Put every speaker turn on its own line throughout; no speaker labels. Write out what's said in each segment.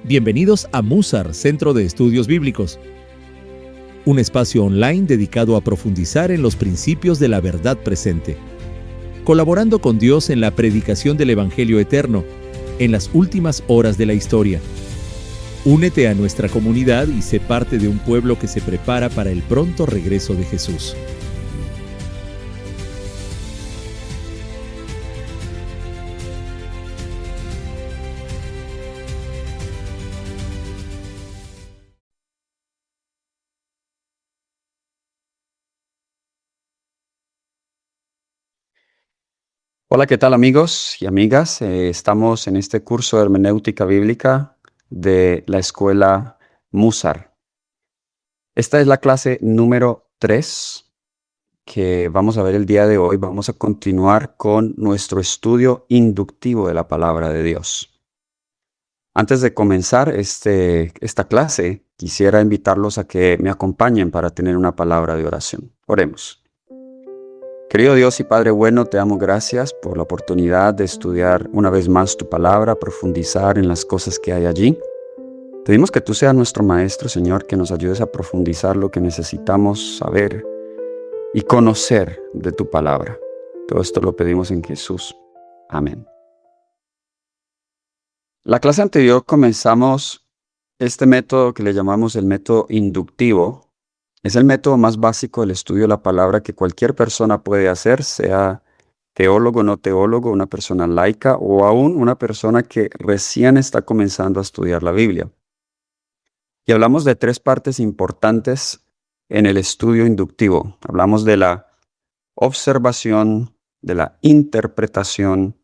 Bienvenidos a Musar, Centro de Estudios Bíblicos, un espacio online dedicado a profundizar en los principios de la verdad presente, colaborando con Dios en la predicación del Evangelio eterno, en las últimas horas de la historia. Únete a nuestra comunidad y sé parte de un pueblo que se prepara para el pronto regreso de Jesús.
Hola, ¿qué tal amigos y amigas? Estamos en este curso de hermenéutica bíblica de la escuela Musar. Esta es la clase número 3 que vamos a ver el día de hoy. Vamos a continuar con nuestro estudio inductivo de la palabra de Dios. Antes de comenzar esta clase, quisiera invitarlos a que me acompañen para tener una palabra de oración. Oremos. Querido Dios y Padre bueno, te damos gracias por la oportunidad de estudiar una vez más tu palabra, profundizar en las cosas que hay allí. Pedimos que tú seas nuestro Maestro, Señor, que nos ayudes a profundizar lo que necesitamos saber y conocer de tu palabra. Todo esto lo pedimos en Jesús. Amén. La clase anterior comenzamos este método que le llamamos el método inductivo. Es el método más básico del estudio de la palabra que cualquier persona puede hacer, sea teólogo, no teólogo, una persona laica o aún una persona que recién está comenzando a estudiar la Biblia. Y hablamos de 3 partes importantes en el estudio inductivo. Hablamos de la observación, de la interpretación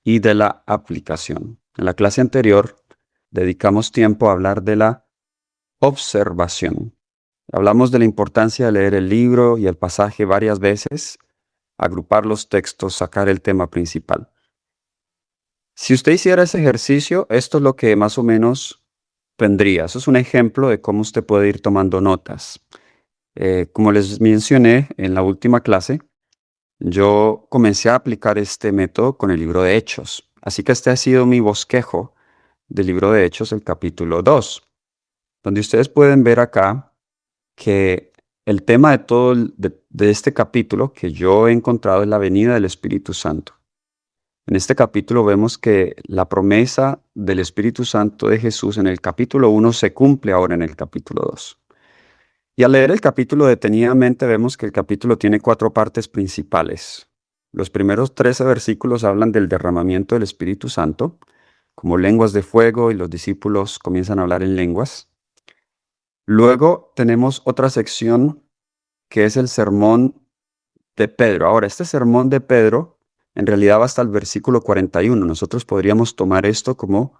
y de la aplicación. En la clase anterior dedicamos tiempo a hablar de la observación. Hablamos de la importancia de leer el libro y el pasaje varias veces, agrupar los textos, sacar el tema principal. Si usted hiciera ese ejercicio, esto es lo que más o menos tendría. Eso es un ejemplo de cómo usted puede ir tomando notas. Como les mencioné en la última clase, yo comencé a aplicar este método con el libro de Hechos. Así que este ha sido mi bosquejo del libro de Hechos, el capítulo 2, donde ustedes pueden ver acá que el tema de este capítulo que yo he encontrado es la venida del Espíritu Santo. En este capítulo vemos que la promesa del Espíritu Santo de Jesús en el capítulo 1 se cumple ahora en el capítulo 2. Y al leer el capítulo detenidamente vemos que el capítulo tiene 4 partes principales. Los primeros 13 versículos hablan del derramamiento del Espíritu Santo, como lenguas de fuego, y los discípulos comienzan a hablar en lenguas. Luego tenemos otra sección que es el sermón de Pedro. Ahora, este sermón de Pedro en realidad va hasta el versículo 41. Nosotros podríamos tomar esto como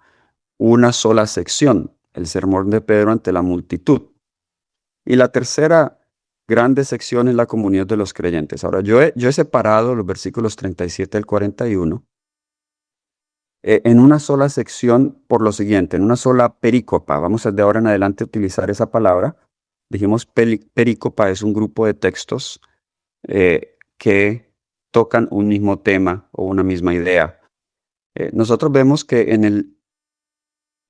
una sola sección, el sermón de Pedro ante la multitud. Y la tercera grande sección es la comunión de los creyentes. Ahora, yo he separado los versículos 37 al 41 en una sola sección por lo siguiente, en una sola perícopa. Vamos a de ahora en adelante utilizar esa palabra. Dijimos perícopa es un grupo de textos que tocan un mismo tema o una misma idea. Nosotros vemos que en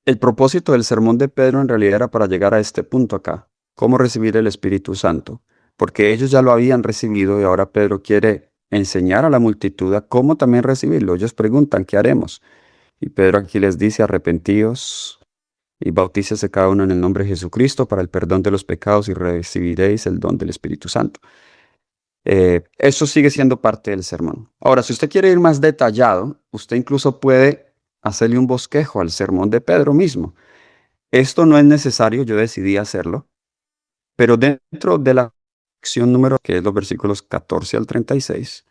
el propósito del sermón de Pedro en realidad era para llegar a este punto acá. ¿Cómo recibir el Espíritu Santo? Porque ellos ya lo habían recibido y ahora Pedro quiere enseñar a la multitud a cómo también recibirlo. Ellos preguntan, ¿qué haremos? Y Pedro aquí les dice, arrepentíos y bautícese cada uno en el nombre de Jesucristo para el perdón de los pecados y recibiréis el don del Espíritu Santo. Eso sigue siendo parte del sermón. Ahora, si usted quiere ir más detallado, usted incluso puede hacerle un bosquejo al sermón de Pedro mismo. Esto no es necesario, yo decidí hacerlo, pero dentro de la sección número, que es los versículos 14 al 36,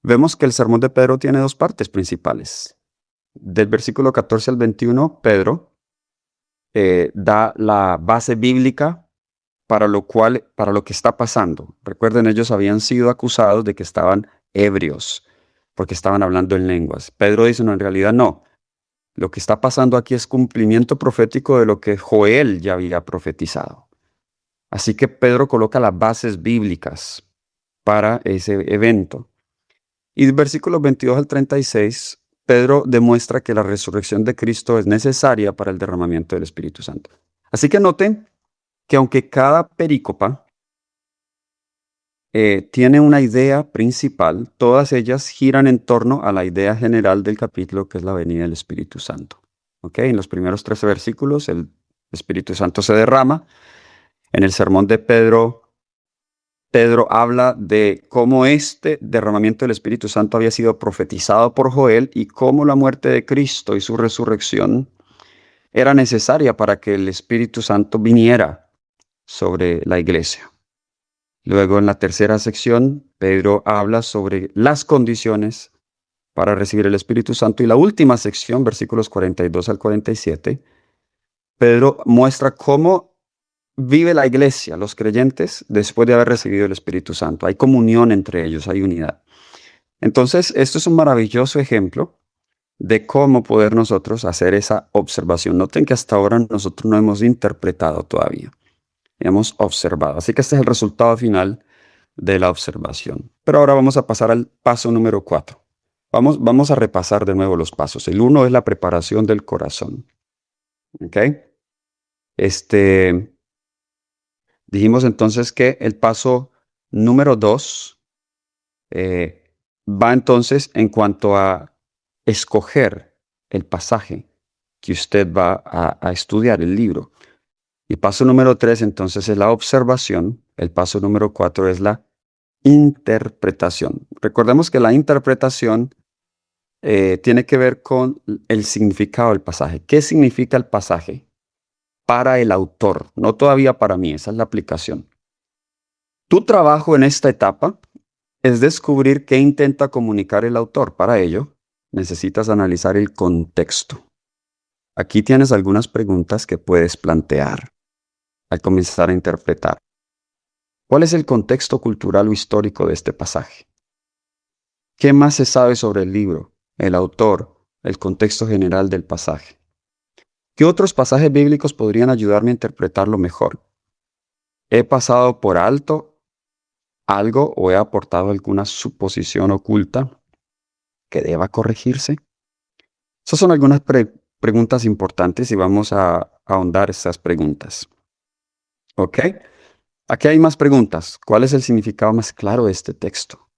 vemos que el sermón de Pedro tiene 2 partes principales. Del versículo 14 al 21, Pedro da la base bíblica para lo que está pasando. Recuerden, ellos habían sido acusados de que estaban ebrios, porque estaban hablando en lenguas. Pedro dice, no, en realidad no. Lo que está pasando aquí es cumplimiento profético de lo que Joel ya había profetizado. Así que Pedro coloca las bases bíblicas para ese evento. Y del versículo 22 al 36 Pedro demuestra que la resurrección de Cristo es necesaria para el derramamiento del Espíritu Santo. Así que noten que aunque cada perícopa tiene una idea principal, todas ellas giran en torno a la idea general del capítulo, que es la venida del Espíritu Santo. ¿Ok? En los primeros 13 versículos el Espíritu Santo se derrama. En el sermón de Pedro habla de cómo este derramamiento del Espíritu Santo había sido profetizado por Joel y cómo la muerte de Cristo y su resurrección era necesaria para que el Espíritu Santo viniera sobre la iglesia. Luego, en la tercera sección, Pedro habla sobre las condiciones para recibir el Espíritu Santo. Y la última sección, versículos 42 al 47, Pedro muestra cómo vive la iglesia, los creyentes, después de haber recibido el Espíritu Santo. Hay comunión entre ellos, hay unidad. Entonces, esto es un maravilloso ejemplo de cómo poder nosotros hacer esa observación. Noten que hasta ahora nosotros no hemos interpretado todavía. Hemos observado. Así que este es el resultado final de la observación. Pero ahora vamos a pasar al paso número 4. Vamos a repasar de nuevo los pasos. El 1 es la preparación del corazón. ¿Ok? Dijimos entonces que el paso número 2 va entonces en cuanto a escoger el pasaje que usted va a estudiar, el libro. Y paso número 3 entonces es la observación. El paso número 4 es la interpretación. Recordemos que la interpretación tiene que ver con el significado del pasaje. ¿Qué significa el pasaje para el autor? No todavía para mí, esa es la aplicación. Tu trabajo en esta etapa es descubrir qué intenta comunicar el autor. Para ello, necesitas analizar el contexto. Aquí tienes algunas preguntas que puedes plantear al comenzar a interpretar. ¿Cuál es el contexto cultural o histórico de este pasaje? ¿Qué más se sabe sobre el libro, el autor, el contexto general del pasaje? ¿Qué otros pasajes bíblicos podrían ayudarme a interpretarlo mejor? ¿He pasado por alto algo o he aportado alguna suposición oculta que deba corregirse? Esas son algunas preguntas importantes y vamos a ahondar esas preguntas. ¿Ok? Aquí hay más preguntas. ¿Cuál es el significado más claro de este texto?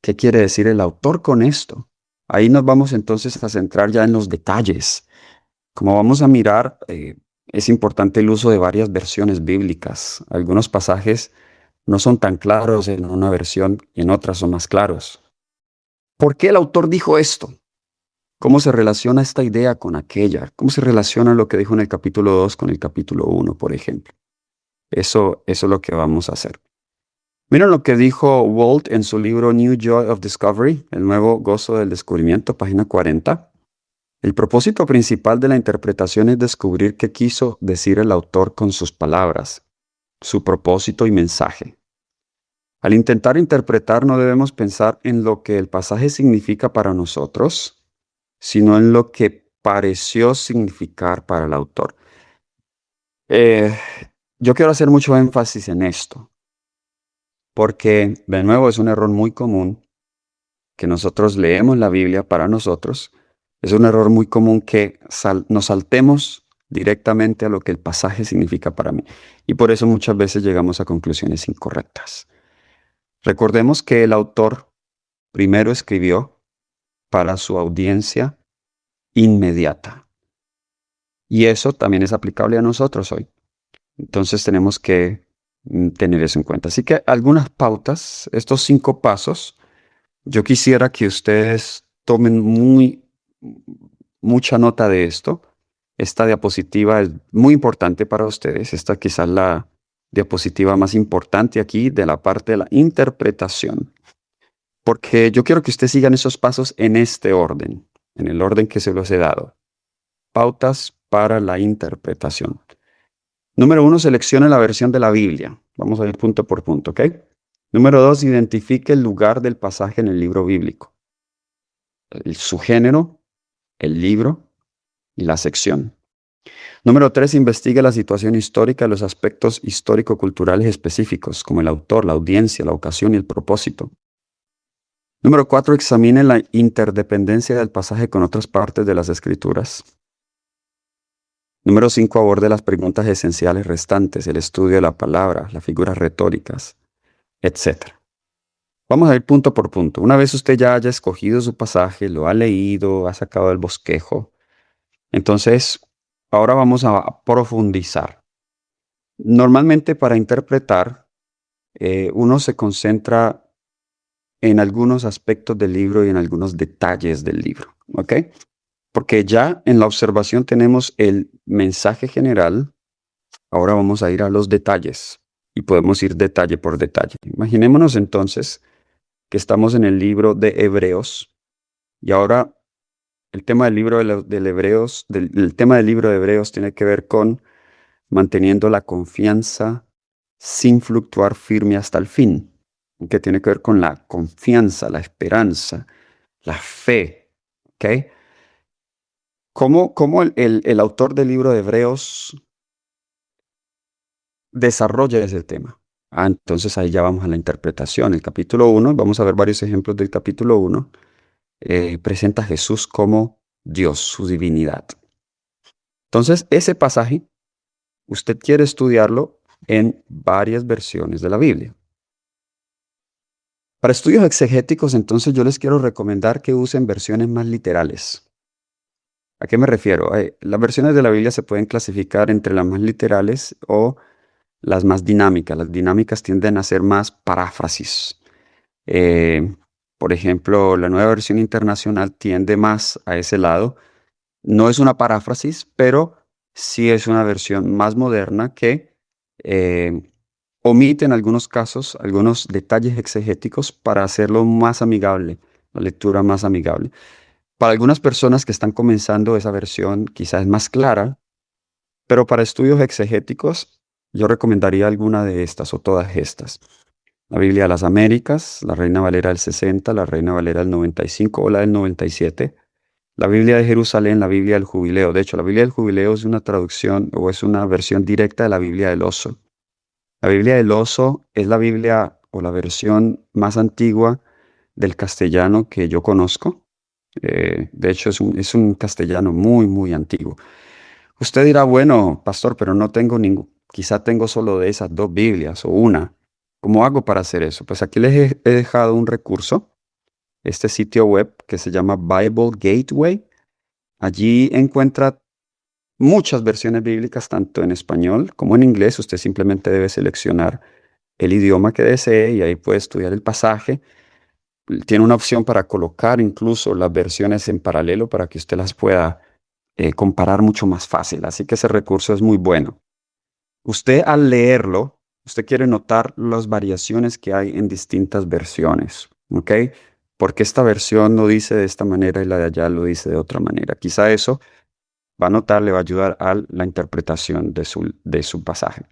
¿Qué quiere decir el autor con esto? Ahí nos vamos entonces a centrar ya en los detalles. Como vamos a mirar, es importante el uso de varias versiones bíblicas. Algunos pasajes no son tan claros en una versión y en otras son más claros. ¿Por qué el autor dijo esto? ¿Cómo se relaciona esta idea con aquella? ¿Cómo se relaciona lo que dijo en el capítulo 2 con el capítulo 1, por ejemplo? Eso es lo que vamos a hacer. Miren lo que dijo Walt en su libro New Joy of Discovery, el nuevo gozo del descubrimiento, página 40. El propósito principal de la interpretación es descubrir qué quiso decir el autor con sus palabras, su propósito y mensaje. Al intentar interpretar no debemos pensar en lo que el pasaje significa para nosotros, sino en lo que pareció significar para el autor. Yo quiero hacer mucho énfasis en esto, porque de nuevo es un error muy común que nosotros leemos la Biblia para nosotros. Es un error muy común que nos saltemos directamente a lo que el pasaje significa para mí. Y por eso muchas veces llegamos a conclusiones incorrectas. Recordemos que el autor primero escribió para su audiencia inmediata. Y eso también es aplicable a nosotros hoy. Entonces tenemos que tener eso en cuenta. Así que algunas pautas, estos 5 pasos, yo quisiera que ustedes tomen mucha nota de esto. Esta diapositiva es muy importante para ustedes. Esta quizás la diapositiva más importante aquí de la parte de la interpretación. Porque yo quiero que ustedes sigan esos pasos en este orden, en el orden que se los he dado. Pautas para la interpretación. Número 1, seleccione la versión de la Biblia. Vamos a ir punto por punto, ¿ok? Número 2, identifique el lugar del pasaje en el libro bíblico. Su género, el libro y la sección. Número 3, investigue la situación histórica y los aspectos histórico-culturales específicos, como el autor, la audiencia, la ocasión y el propósito. Número 4, examine la interdependencia del pasaje con otras partes de las Escrituras. Número 5, aborde las preguntas esenciales restantes, el estudio de la palabra, las figuras retóricas, etc. Vamos a ir punto por punto. Una vez usted ya haya escogido su pasaje, lo ha leído, ha sacado el bosquejo, entonces ahora vamos a profundizar. Normalmente para interpretar, uno se concentra en algunos aspectos del libro y en algunos detalles del libro, ¿ok? Porque ya en la observación tenemos el mensaje general, ahora vamos a ir a los detalles y podemos ir detalle por detalle. Imaginémonos entonces que estamos en el libro de Hebreos y ahora el tema del libro el tema del libro de Hebreos tiene que ver con manteniendo la confianza sin fluctuar firme hasta el fin, que tiene que ver con la confianza, la esperanza, la fe, ¿ok? ¿Cómo el autor del libro de Hebreos desarrolla ese tema? Entonces ahí ya vamos a la interpretación. El capítulo 1, vamos a ver varios ejemplos del capítulo 1, presenta a Jesús como Dios, su divinidad. Entonces, ese pasaje, usted quiere estudiarlo en varias versiones de la Biblia. Para estudios exegéticos, entonces yo les quiero recomendar que usen versiones más literales. ¿A qué me refiero? Las versiones de la Biblia se pueden clasificar entre las más literales o las más dinámicas. Las dinámicas tienden a ser más paráfrasis. Por ejemplo, la Nueva Versión Internacional tiende más a ese lado. No es una paráfrasis, pero sí es una versión más moderna que omite en algunos casos algunos detalles exegéticos para hacerlo más amigable, la lectura más amigable. Para algunas personas que están comenzando, esa versión quizás es más clara, pero para estudios exegéticos yo recomendaría alguna de estas o todas estas. La Biblia de las Américas, la Reina Valera del 60, la Reina Valera del 95 o la del 97. La Biblia de Jerusalén, la Biblia del Jubileo. De hecho, la Biblia del Jubileo es una traducción o es una versión directa de la Biblia del Oso. La Biblia del Oso es la Biblia o la versión más antigua del castellano que yo conozco. De hecho, es un castellano muy, muy antiguo. Usted dirá, bueno, pastor, pero no tengo quizá tengo solo de esas dos Biblias o una. ¿Cómo hago para hacer eso? Pues aquí les he dejado un recurso, este sitio web que se llama Bible Gateway. Allí encuentra muchas versiones bíblicas, tanto en español como en inglés. Usted simplemente debe seleccionar el idioma que desee y ahí puede estudiar el pasaje. Tiene una opción para colocar incluso las versiones en paralelo para que usted las pueda comparar mucho más fácil. Así que ese recurso es muy bueno. Usted al leerlo, usted quiere notar las variaciones que hay en distintas versiones, ¿ok? Porque esta versión lo dice de esta manera y la de allá lo dice de otra manera. Quizá eso va a notar, le va a ayudar a la interpretación de su pasaje.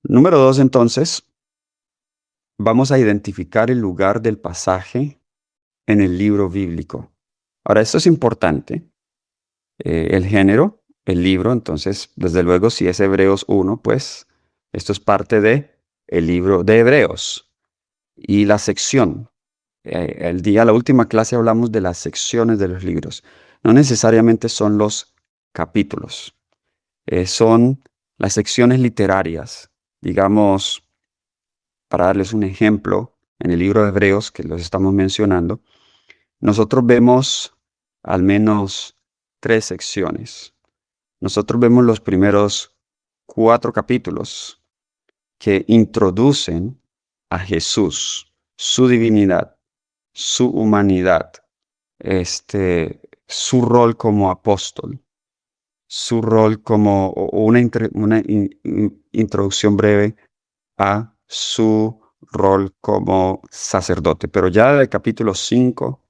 Número 2, entonces, vamos a identificar el lugar del pasaje en el libro bíblico. Ahora, esto es importante. El género, el libro, entonces, desde luego, si es Hebreos 1, pues esto es parte de el libro de Hebreos. Y la sección. La última clase hablamos de las secciones de los libros. No necesariamente son los capítulos. Son las secciones literarias. Digamos, para darles un ejemplo, en el libro de Hebreos, que los estamos mencionando, nosotros vemos al menos 3 secciones. Nosotros vemos los primeros 4 capítulos que introducen a Jesús, su divinidad, su humanidad, su rol como apóstol, su rol como una introducción breve a su rol como sacerdote. Pero ya del capítulo 5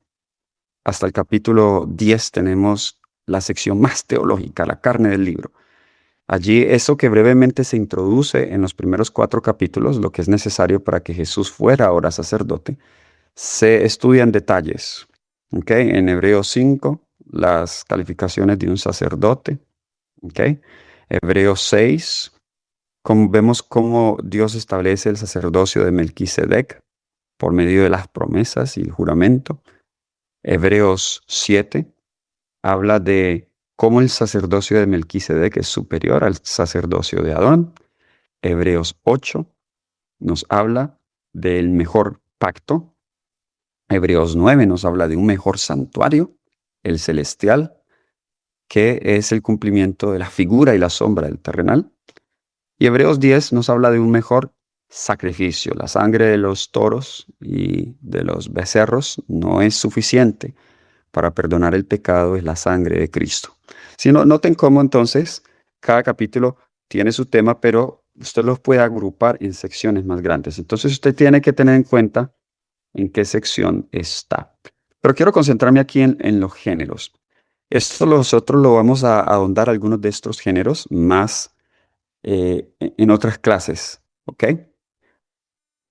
hasta el capítulo 10 tenemos la sección más teológica, la carne del libro. Allí eso que brevemente se introduce en los primeros 4 capítulos, lo que es necesario para que Jesús fuera ahora sacerdote, se estudian detalles. ¿Okay? En Hebreos 5, las calificaciones de un sacerdote. ¿Okay? Hebreos 6, vemos cómo Dios establece el sacerdocio de Melquisedec por medio de las promesas y el juramento. Hebreos 7 habla de cómo el sacerdocio de Melquisedec es superior al sacerdocio de Aarón. Hebreos 8 nos habla del mejor pacto. Hebreos 9 nos habla de un mejor santuario, el celestial, que es el cumplimiento de la figura y la sombra del terrenal. Y Hebreos 10 nos habla de un mejor sacrificio. La sangre de los toros y de los becerros no es suficiente para perdonar el pecado, es la sangre de Cristo. Si no, noten cómo entonces cada capítulo tiene su tema, pero usted los puede agrupar en secciones más grandes. Entonces usted tiene que tener en cuenta en qué sección está. Pero quiero concentrarme aquí en los géneros. Esto nosotros lo vamos a ahondar algunos de estos géneros más en otras clases, ¿ok?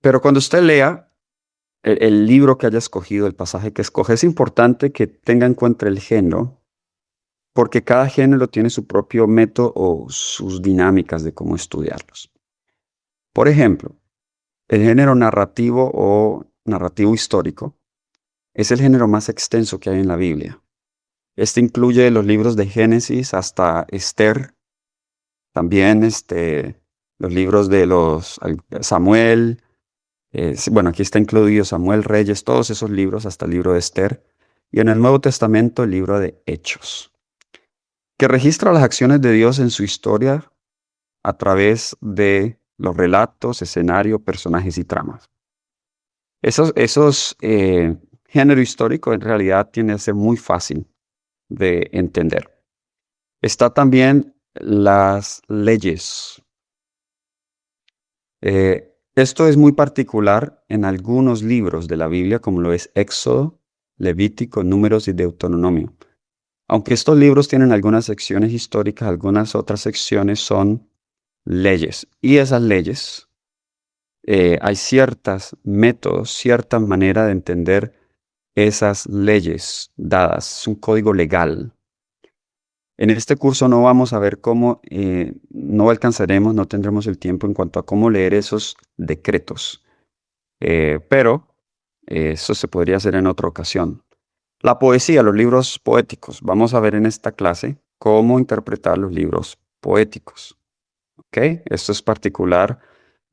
Pero cuando usted lea el libro que haya escogido, el pasaje que escoge, es importante que tenga en cuenta el género, porque cada género tiene su propio método o sus dinámicas de cómo estudiarlos. Por ejemplo, el género narrativo o narrativo histórico es el género más extenso que hay en la Biblia. Este incluye los libros de Génesis hasta Esther, también los libros de los Samuel. Bueno, aquí está incluido Samuel, Reyes, todos esos libros hasta el libro de Esther. Y en el Nuevo Testamento el libro de Hechos, que registra las acciones de Dios en su historia a través de los relatos, escenario, personajes y tramas. Esos género histórico en realidad tiene que ser muy fácil de entender. Está también las leyes. Esto es muy particular en algunos libros de la Biblia, como lo es Éxodo, Levítico, Números y Deuteronomio. Aunque estos libros tienen algunas secciones históricas, algunas otras secciones son leyes. Y esas leyes, hay ciertos métodos, cierta manera de entender esas leyes dadas. Es un código legal. En este curso no vamos a ver cómo, no alcanzaremos, no tendremos el tiempo en cuanto a cómo leer esos decretos. Pero eso se podría hacer en otra ocasión. La poesía, los libros poéticos. Vamos a ver en esta clase cómo interpretar los libros poéticos. ¿Ok? Esto es particular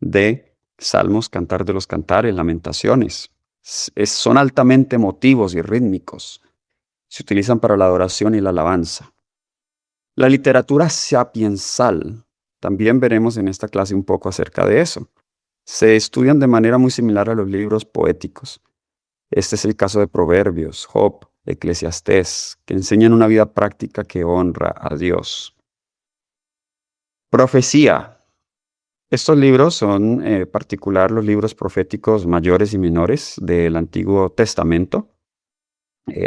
de Salmos, Cantar de los Cantares, Lamentaciones. Son altamente emotivos y rítmicos. Se utilizan para la adoración y la alabanza. La literatura sapiensal. También veremos en esta clase un poco acerca de eso. Se estudian de manera muy similar a los libros poéticos. Este es el caso de Proverbios, Job, Eclesiastés, que enseñan una vida práctica que honra a Dios. Profecía. Estos libros son particular los libros proféticos mayores y menores del Antiguo Testamento.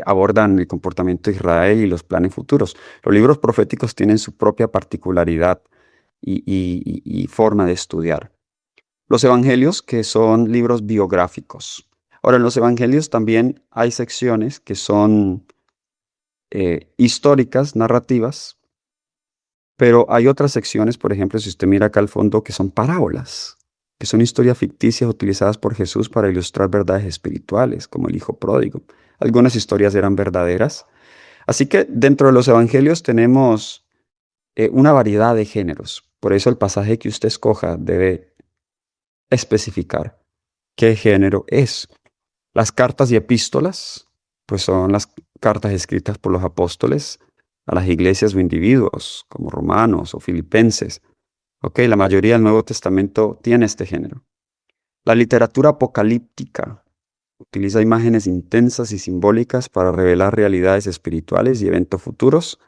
Abordan el comportamiento de Israel y los planes futuros. Los libros proféticos tienen su propia particularidad y forma de estudiar. Los evangelios, que son libros biográficos. Ahora, en los evangelios también hay secciones que son históricas, narrativas, pero hay otras secciones, por ejemplo, si usted mira acá al fondo, que son parábolas, que son historias ficticias utilizadas por Jesús para ilustrar verdades espirituales, como el Hijo Pródigo. Algunas historias eran verdaderas. Así que dentro de los evangelios tenemos una variedad de géneros. Por eso el pasaje que usted escoja debe especificar qué género es. Las cartas y epístolas, pues son las cartas escritas por los apóstoles a las iglesias o individuos, como romanos o filipenses. La mayoría del Nuevo Testamento tiene este género. La literatura apocalíptica utiliza imágenes intensas y simbólicas para revelar realidades espirituales y eventos futuros.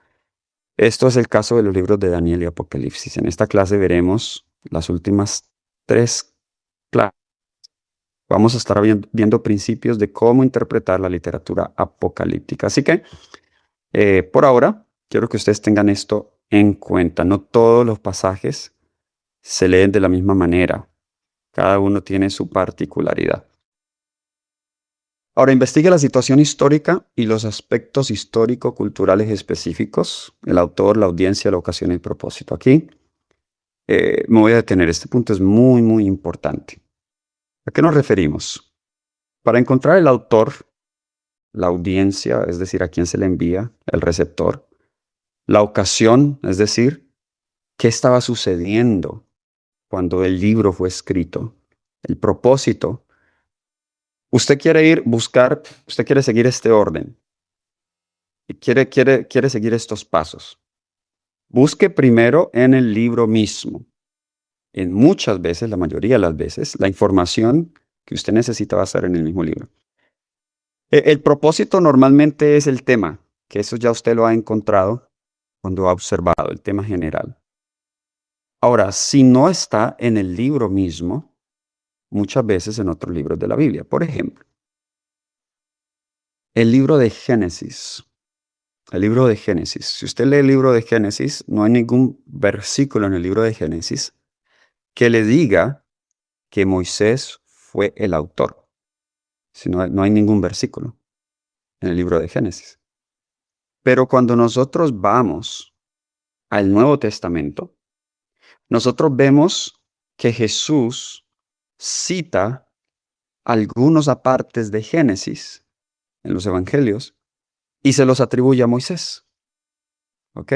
Esto es el caso de los libros de Daniel y Apocalipsis. En esta clase veremos las últimas 3 clases. Vamos a estar viendo principios de cómo interpretar la literatura apocalíptica. Así que, por ahora, quiero que ustedes tengan esto en cuenta. No todos los pasajes se leen de la misma manera. Cada uno tiene su particularidad. Ahora, investigue la situación histórica y los aspectos histórico-culturales específicos. El autor, la audiencia, la ocasión y el propósito. Aquí me voy a detener. Este punto es muy, muy importante. ¿A qué nos referimos? Para encontrar el autor, la audiencia, es decir, a quién se le envía, el receptor, la ocasión, es decir, qué estaba sucediendo cuando el libro fue escrito, el propósito. Usted quiere usted quiere seguir este orden y quiere seguir estos pasos. Busque primero en el libro mismo. En muchas veces, la mayoría de las veces, la información que usted necesita va a estar en el mismo libro. El propósito normalmente es el tema, que eso ya usted lo ha encontrado cuando ha observado el tema general. Ahora, si no está en el libro mismo, muchas veces en otros libros de la Biblia. Por ejemplo, el libro de Génesis. El libro de Génesis. Si usted lee el libro de Génesis, no hay ningún versículo en el libro de Génesis que le diga que Moisés fue el autor. Si no hay ningún versículo en el libro de Génesis. Pero cuando nosotros vamos al Nuevo Testamento, nosotros vemos que Jesús cita algunos apartes de Génesis en los evangelios y se los atribuye a Moisés. ¿Ok?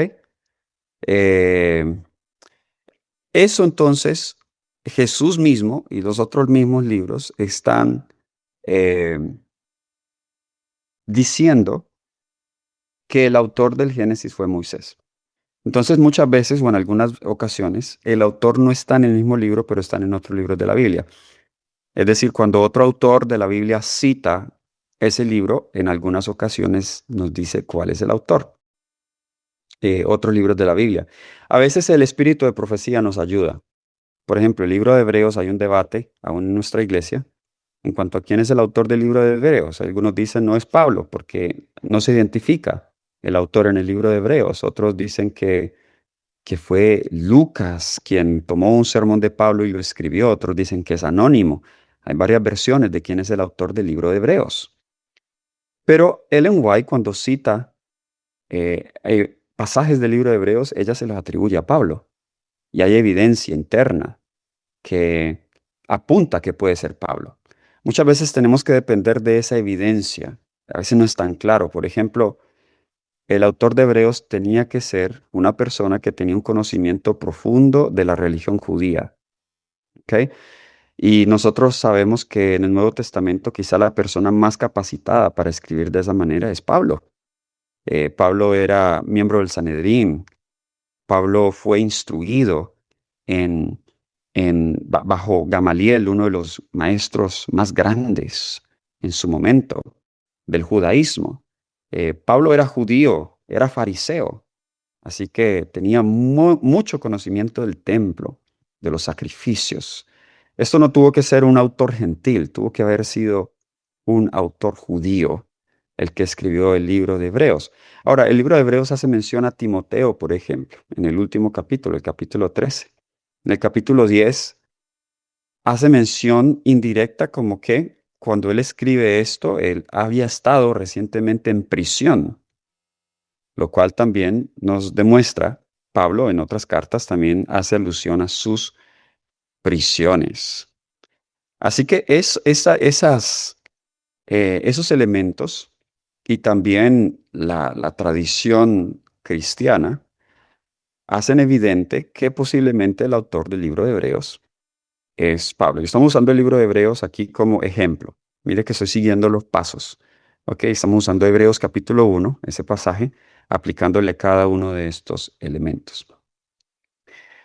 Eso entonces, Jesús mismo y los otros mismos libros están diciendo que el autor del Génesis fue Moisés. Entonces, muchas veces o en algunas ocasiones, el autor no está en el mismo libro, pero está en otros libros de la Biblia. Es decir, cuando otro autor de la Biblia cita ese libro, en algunas ocasiones nos dice cuál es el autor. Otros libros de la Biblia. A veces el espíritu de profecía nos ayuda. Por ejemplo, el libro de Hebreos, hay un debate aún en nuestra iglesia en cuanto a quién es el autor del libro de Hebreos. Algunos dicen no es Pablo porque no se identifica el autor en el libro de Hebreos. Otros dicen que fue Lucas quien tomó un sermón de Pablo y lo escribió. Otros dicen que es anónimo. Hay varias versiones de quién es el autor del libro de Hebreos. Pero Ellen White, cuando cita pasajes del libro de Hebreos, ella se los atribuye a Pablo. Y hay evidencia interna que apunta que puede ser Pablo. Muchas veces tenemos que depender de esa evidencia. A veces no es tan claro. Por ejemplo, el autor de Hebreos tenía que ser una persona que tenía un conocimiento profundo de la religión judía. ¿Ok? Y nosotros sabemos que en el Nuevo Testamento quizá la persona más capacitada para escribir de esa manera es Pablo. Pablo era miembro del Sanedrín. Pablo fue instruido bajo Gamaliel, uno de los maestros más grandes en su momento del judaísmo. Pablo era judío, era fariseo, así que tenía mucho conocimiento del templo, de los sacrificios. Esto no tuvo que ser un autor gentil, tuvo que haber sido un autor judío el que escribió el libro de Hebreos. Ahora, el libro de Hebreos hace mención a Timoteo, por ejemplo, en el último capítulo, el capítulo 13. En el capítulo 10 hace mención indirecta como que cuando él escribe esto, él había estado recientemente en prisión, lo cual también nos demuestra, Pablo en otras cartas también hace alusión a sus prisiones. Así que esos elementos y también la tradición cristiana hacen evidente que posiblemente el autor del libro de Hebreos es Pablo. Y estamos usando el libro de Hebreos aquí como ejemplo. Mire que estoy siguiendo los pasos. Ok, estamos usando Hebreos capítulo 1, ese pasaje, aplicándole cada uno de estos elementos.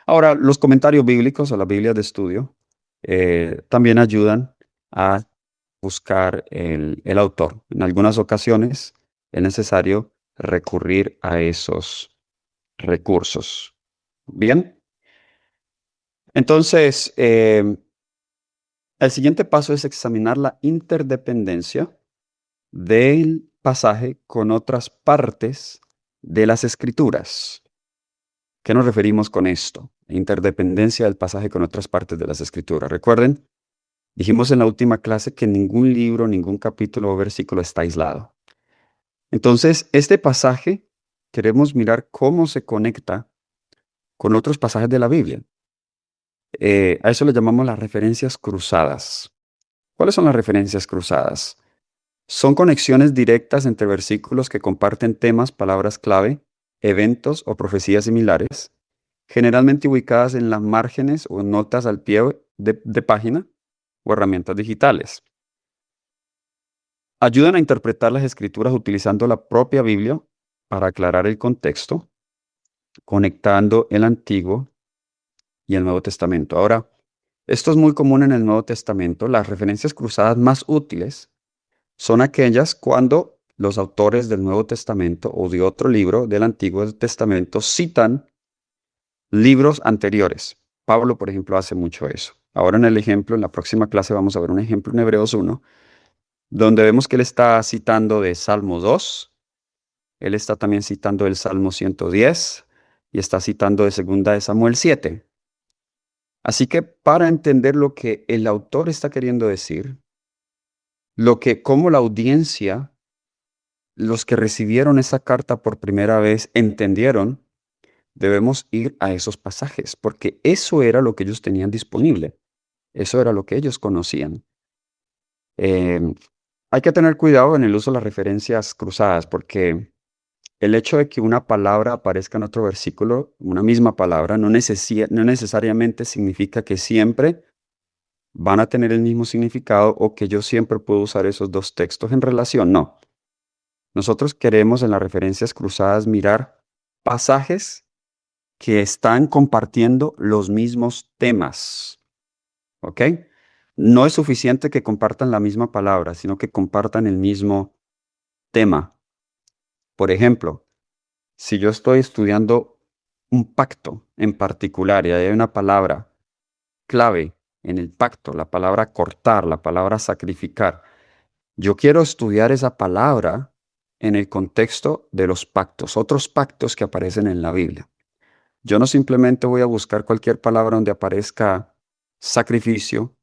Ahora, los comentarios bíblicos o las Biblias de estudio también ayudan a buscar el autor. En algunas ocasiones es necesario recurrir a esos recursos. Bien, entonces, el siguiente paso es examinar la interdependencia del pasaje con otras partes de las Escrituras. ¿Qué nos referimos con esto? Interdependencia del pasaje con otras partes de las Escrituras. Recuerden, dijimos en la última clase que ningún libro, ningún capítulo o versículo está aislado. Entonces, este pasaje queremos mirar cómo se conecta con otros pasajes de la Biblia. A eso le llamamos las referencias cruzadas. ¿Cuáles son las referencias cruzadas? Son conexiones directas entre versículos que comparten temas, palabras clave, eventos o profecías similares, generalmente ubicadas en las márgenes o notas al pie de página o herramientas digitales. Ayudan a interpretar las escrituras utilizando la propia Biblia para aclarar el contexto, conectando el Antiguo y el Nuevo Testamento. Ahora, esto es muy común en el Nuevo Testamento. Las referencias cruzadas más útiles son aquellas cuando los autores del Nuevo Testamento o de otro libro del Antiguo Testamento citan libros anteriores. Pablo, por ejemplo, hace mucho eso. Ahora en la próxima clase vamos a ver un ejemplo en Hebreos 1, donde vemos que él está citando de Salmo 2, él está también citando el Salmo 110 y está citando de 2 de Samuel 7. Así que para entender lo que el autor está queriendo decir, cómo la audiencia, los que recibieron esa carta por primera vez, entendieron, debemos ir a esos pasajes, porque eso era lo que ellos tenían disponible. Eso era lo que ellos conocían. Hay que tener cuidado en el uso de las referencias cruzadas, porque el hecho de que una palabra aparezca en otro versículo, una misma palabra, no necesariamente significa que siempre van a tener el mismo significado o que yo siempre puedo usar esos dos textos en relación. No. Nosotros queremos en las referencias cruzadas mirar pasajes que están compartiendo los mismos temas. ¿Ok? No es suficiente que compartan la misma palabra, sino que compartan el mismo tema. Por ejemplo, si yo estoy estudiando un pacto en particular y hay una palabra clave en el pacto, la palabra cortar, la palabra sacrificar, yo quiero estudiar esa palabra en el contexto de los pactos, otros pactos que aparecen en la Biblia. Yo no simplemente voy a buscar cualquier palabra donde aparezca sacrificio,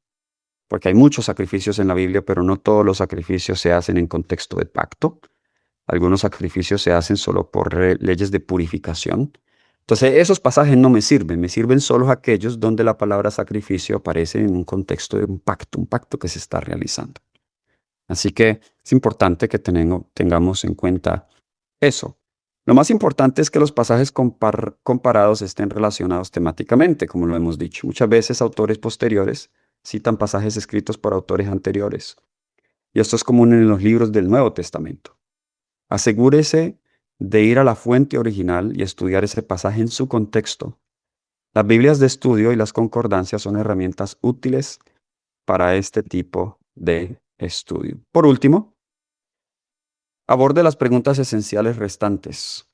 porque hay muchos sacrificios en la Biblia, pero no todos los sacrificios se hacen en contexto de pacto. Algunos sacrificios se hacen solo por leyes de purificación. Entonces, esos pasajes no me sirven solo aquellos donde la palabra sacrificio aparece en un contexto de un pacto que se está realizando. Así que es importante que tengamos en cuenta eso. Lo más importante es que los pasajes comparados estén relacionados temáticamente, como lo hemos dicho. Muchas veces autores posteriores citan pasajes escritos por autores anteriores. Y esto es común en los libros del Nuevo Testamento. Asegúrese de ir a la fuente original y estudiar ese pasaje en su contexto. Las Biblias de estudio y las concordancias son herramientas útiles para este tipo de estudio. Por último, aborde las preguntas esenciales restantes.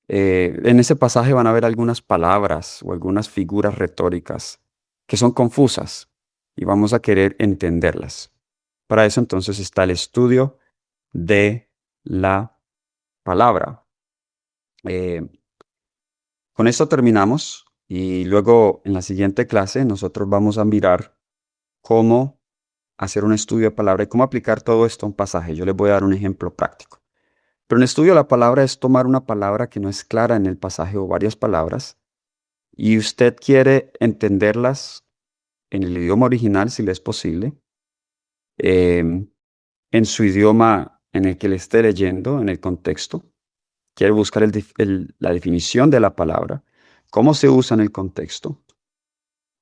En ese pasaje van a haber algunas palabras o algunas figuras retóricas que son confusas y vamos a querer entenderlas. Para eso entonces está el estudio de la palabra. Con esto terminamos y luego en la siguiente clase nosotros vamos a mirar cómo hacer un estudio de palabra y cómo aplicar todo esto a un pasaje. Yo les voy a dar un ejemplo práctico. Pero un estudio de la palabra es tomar una palabra que no es clara en el pasaje o varias palabras y usted quiere entenderlas en el idioma original, si le es posible, en su idioma en el que le esté leyendo, en el contexto. Quiere buscar la definición de la palabra, cómo se usa en el contexto,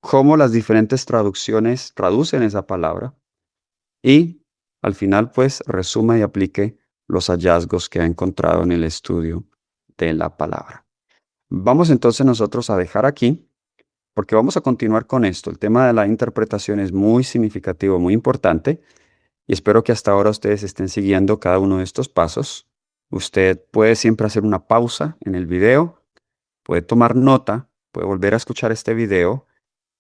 cómo las diferentes traducciones traducen esa palabra y al final pues resuma y aplique los hallazgos que ha encontrado en el estudio de la palabra. Vamos entonces nosotros a dejar aquí porque vamos a continuar con esto. El tema de la interpretación es muy significativo, muy importante y espero que hasta ahora ustedes estén siguiendo cada uno de estos pasos. Usted puede siempre hacer una pausa en el video, puede tomar nota, puede volver a escuchar este video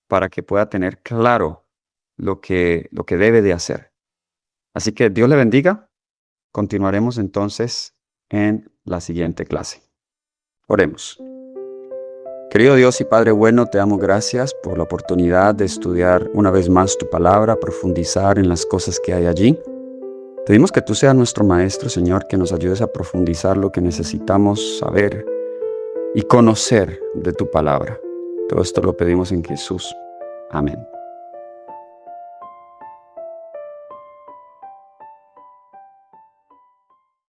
para que pueda tener claro lo que debe de hacer. Así que Dios le bendiga. Continuaremos entonces en la siguiente clase. Oremos. Querido Dios y Padre bueno, te damos gracias por la oportunidad de estudiar una vez más tu palabra, profundizar en las cosas que hay allí. Pedimos que tú seas nuestro Maestro, Señor, que nos ayudes a profundizar lo que necesitamos saber y conocer de tu palabra. Todo esto lo pedimos en Jesús. Amén.